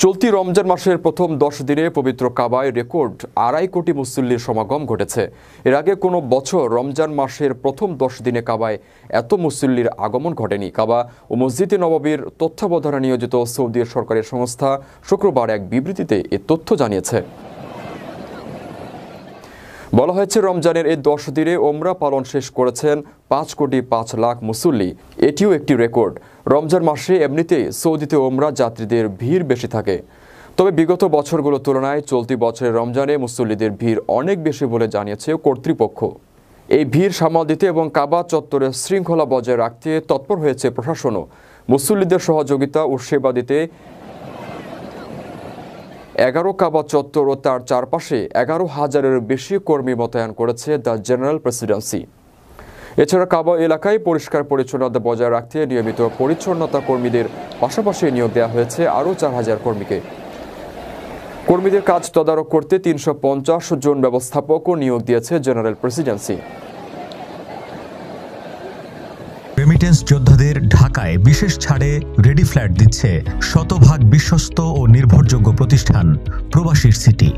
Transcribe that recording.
চলতি রমজান মাসের প্রথম 10 দিনে পবিত্র কাবায় রেকর্ড 2.5 কোটি মুসল্লির সমাগম ঘটেছে। এর আগে কোনো বছর রমজান মাসের প্রথম 10 দিনে কাবায় এত মুসল্লির আগমন ঘটেনি। কাবা ও মসজিদে নববীর তত্ত্বাবধানে নিয়োজিত সৌদি সরকারের সংস্থা শুক্রবার এক বিবৃতিতে এ তথ্য জানিয়েছে। বলা হয়েছে, রমজানের এই 10 দিনে ওমরা পালন শেষ করেছেন 5,05,00,000 মুসল্লি। এটিও একটি রেকর্ড। রমজান মাসে এমনিতেই সৌদিতে ওমরা যাত্রীদের ভিড় বেশি থাকে। তবে বিগত বছরগুলোর তুলনায় চলতি বছরের রমজানে মুসল্লিদের ভিড় অনেক বেশি বলে জানিয়েছে কর্তৃপক্ষ। এই ভিড় সামাল দিতে এবং কাবা চত্বরে শৃঙ্খলা বজায় রাখতে তৎপর হয়েছে প্রশাসনও। মুসল্লিদের সহযোগিতা ও সেবা দিতে 11 কাবা চত্বর ও তার চারপাশে 11,000-এর বেশি কর্মী মোতায়েন করেছে দ্য জেনারেল প্রেসিডেন্সি। এছাড়া কাবা এলাকায় পরিষ্কার পরিচ্ছন্নতা বজায় রাখতে নিয়মিত পরিচ্ছন্নতা কর্মীদের পাশাপাশি নিয়োগ দেওয়া হয়েছে আরও 4,000 কর্মীকে। কর্মীদের কাজ তদারক করতে 350 জন ব্যবস্থাপকও নিয়োগ দিয়েছে জেনারেল প্রেসিডেন্সি। রেমিটেন্স যোদ্ধাদের ঢাকায় বিশেষ ছাড়ে রেডি ফ্ল্যাট দিচ্ছে শতভাগ বিশ্বস্ত ও নির্ভরযোগ্য প্রতিষ্ঠান প্রবাসীর সিটি।